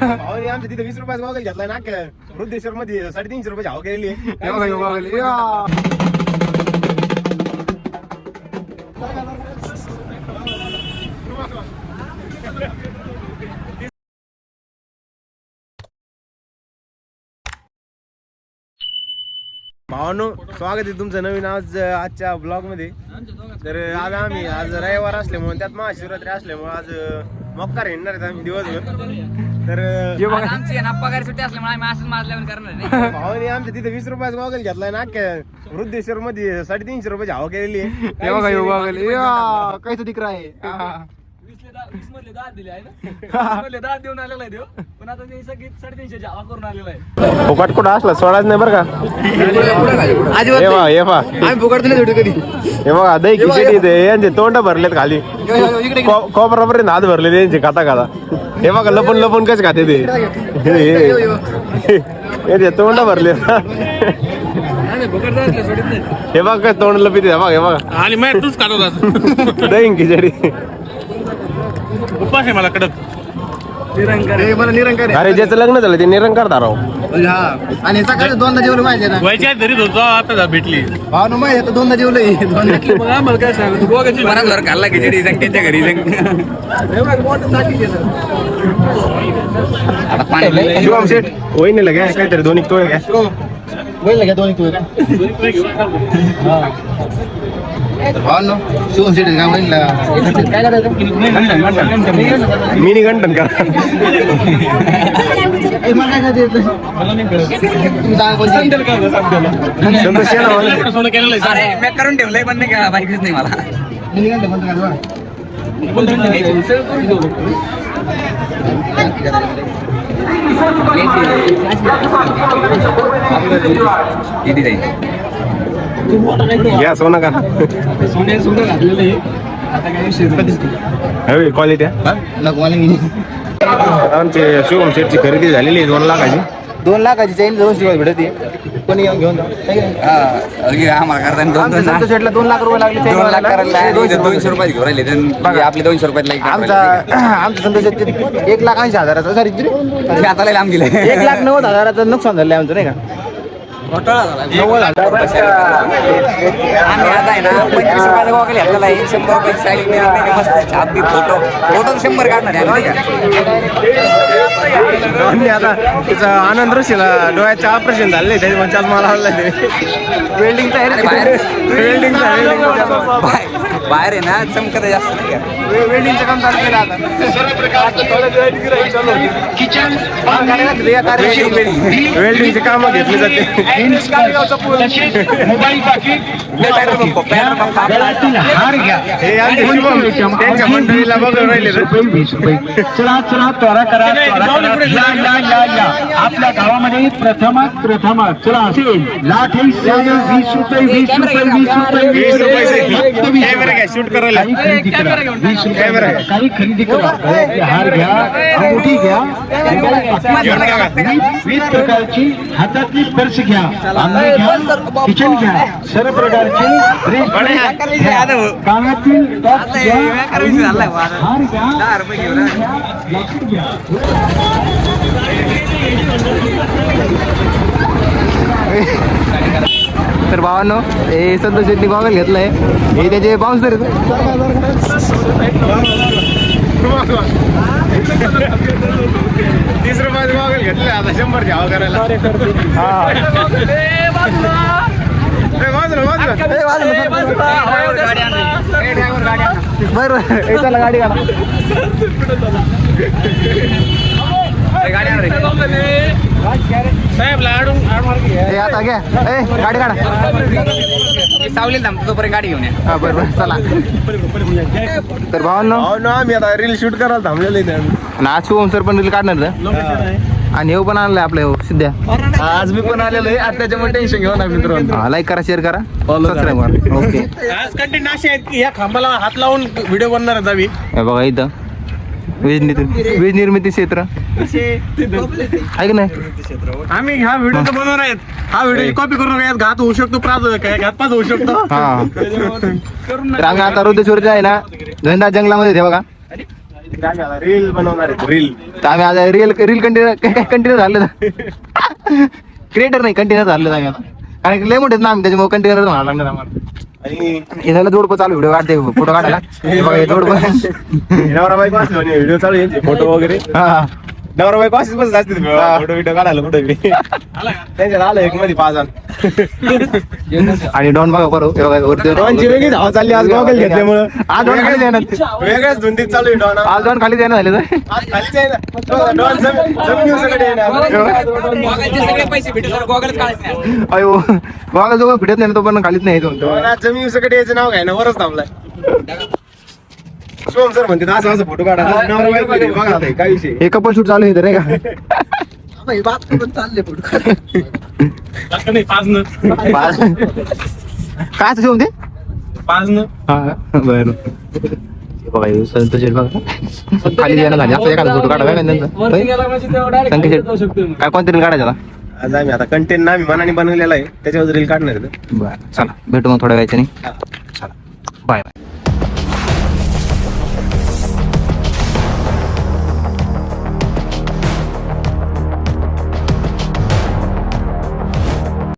आमच्या तिथे 20 रुपयाचा गॉगल घेतलाय ना वृद्धेश्वर मध्ये 350 रुपये भाव गेली. भावानो, स्वागत आहे तुमचं नवीन आजच्या ब्लॉग मध्ये. तर आज रविवार असल्यामुळे त्यात महाशिवरात्री असल्यामुळे आज मक्कार हिंडणार आहेत आम्ही दिवसभर. तर आमची पगार सुट्टी असल्यामुळे आम्ही असंच माझल्यावर करणार. भावाने आमच्या तिथे 20 रुपयाचा गॉगल घेतलाय ना वृद्धेश्वर मध्ये 350 रुपयाची हवा केलेली आहे. कैसे दिख रहा है? 20 मधले 10 दिले आहे ना, 10 देऊन आलेला आहे देव, पण आता ते सगळी 350 जावा करून आलेला आहे. फुकट कुठं असला सोडाच नाही बरं का. आम्ही फुकट दिले थोडी कधी. हे बघा दही खिचडी यांचे तोंड भरलेत खाली, कोपरापर्यंत हात भरलेत यांचे खाता खाता. हे बघा लपून लपून कसे खाते ते, तोंड भरले. हे बघ काय तोंड लपित. हे बघा आणि मग तूच खात होता दही खिचडी. उपास आहे मला कडक. मला निरंकार आहे. अरे ज्याचं लग्न झालं ते निरंकार धाराव. आणि सकाळी 2दा जेवलं पाहिजे ना. व्हायच्या घरीच होतो आता भेटली. भावनो माहिती आता 2दा जेवलं. मग आम्हाला काय सांगतो बोगाची बरोबर खाल्ला खिचडी संकेतच्या घरी. आता पाणी शिवम शेठ वहिनीला घ्या काहीतरी 2 तोळे घ्या. घ्या 2 तोळे. भावनो शिवम शेट काय म्हणला काय करायचं? मिनी गंटन करा. अरे मी करून ठेवलंय पण नाही का बाईकच नाही मला. किती जाईल घ्या सोना का क्वालिटी. आमचे शिवम शेटची खरेदी झालेली आहे 2 लाखाची. 2 लाखाची चैन 200 रुपये भेटते. कोणी येऊन घेऊन आम्हाला करताना शेटला 2 लाख रुपये लागले. 2 लाख करायला 200 रुपये घेऊन राहिले. आपले 200 रुपयात आमच्या संतोष 1,80,000 सॉरी आता लांब गेले. 1,90,000 नुकसान झालं आमचं नाही का. आम्ही आता आहे ना 25 रुपयाचा गॉगल घेतलेला आहे. 100 रुपयाची साडी मस्त छापी फोटो 100 काढणार आहे. आता तिचा आनंद ऋषीला डोळ्याचं ऑपरेशन झाले त्याच्यामुळे चष्मा लावला. वेल्डिंगचा बाहेर आहे ना चमकत जास्त नाही का. वेल्डिंगचं काम चालू केलं आता. वेल्डिंगचे काम घेतले जाते. त्यांच्या मंडळीला बघून राहिले. चला त्वरा करा. आपल्या गावामध्ये प्रथम चला असेल लाख 20 रुपये शूट करायला काही खरेदी करा. हार घ्या, अंगठी घ्या, 20 प्रकारची हातातली पर्स घ्या, अंगठी घ्या, किचन घ्या, सर्व प्रकारचे कानातील टॉप्स घ्या, हार घ्या, लाकूड घ्या. तर भावांनो हे संतोष शेट्टी गॉगल घेतलाय. हे त्याचे बाउन्सर 30 रुपयाचे गॉगल घेतले. आता 100 घ्यावं करायला. बरं चला गाडी काढा. हे आता घ्या. गाडी काढा. सावलीत थांबतो तोपर्यंत गाडी घेऊन या. हा बरं चला. तर भावांनो आम्ही आता रील शूट करायला थांबलेले आहे. आज शिवम सर पण रील काढणार आणि हे पण आणलंय आपलं सिद्ध्या. आज मी पण आलेलो आहे. आता त्याच्यामुळे टेन्शन घेऊ ना मित्रांनो. लाईक करा, शेअर करा, सबस्क्राईब करा. ओके. आज कंटेंट असे आहेत की या खांबाला हात लावून व्हिडिओ बनणार आहेत आम्ही. हे बघा इथं वीज निर्मिती क्षेत्र आहे की नाही. आम्ही हा व्हिडिओ बनवणार आहेत. हा व्हिडिओ कॉपी करून घात होऊ शकतो, घातपात होऊ शकतो. हा तर आम्ही आता रुद्रेश्वरच्या आहे ना धंदा जंगलामध्ये. ते बघा रील बनवणार आहे रील. तर आम्ही आज रील कंटिन्यू झालं क्रिएटर नाही कंटिन्यू झालं आम्ही आता कारण की लय मोठे ना आम्ही त्याच्यामुळे कंटिन्यू म्हणायला लागणार आम्हाला आणि हे झालं जोडपं चालू व्हिडिओ काढते फोटो काढायला हे बघा हे जोडपं नवरा बायको असलो व्हिडिओ चालू यांचे फोटो वगैरे हा नवरा बायको असेच बस असते फोटो व्हिडिओ काढायला कुठे त्यांच्यात आलं एक मध्ये 5 जण. आणि डॉन बघा बरोबर हे बघा वरती डॉनची वेगळीच हवा चालली आज गॉगल घेतल्यामुळं. आज डॉन खाली जाणार वेगळ्याच धुंदीत चालू आहे डॉन. आज डॉन खाली जाणार झाले आज खालीच आहे ना डॉन जमीन दिवसाकडे सगळे पैसे भेटले गोगलच काढायचे नाही. अयो बघा जो फिटत नाही ना, तो पण खालीच नाही येतो डॉन आज जमीन दिवसाकडे याचं नाव काय ना वरच थांबलाय. सोम सर म्हणते असं असं फोटो काढा नवरा बायको आहे, बघा आता हे काय विषय. हे कपल शूट चालू आहे तर नाही का नाही 5 न पाच. काय असं म्हणते 5 न हा बरं बघा हे संतोष शेठ बघा खाली जायला झाली असं एखादा फोटो काढा काय त्यांचा वरती गेला म्हणजे तेव्हा direct संकेत खाली जाऊ शकतो मी. काय कोणतरी काढायचा आता आज आम्ही आता कंटेंट आम्ही मनाने बनवलेला आहे त्याच्यावर रील काढणार आहे. बरं चला भेटू मग थोड्या वेळाने चला बाय बाय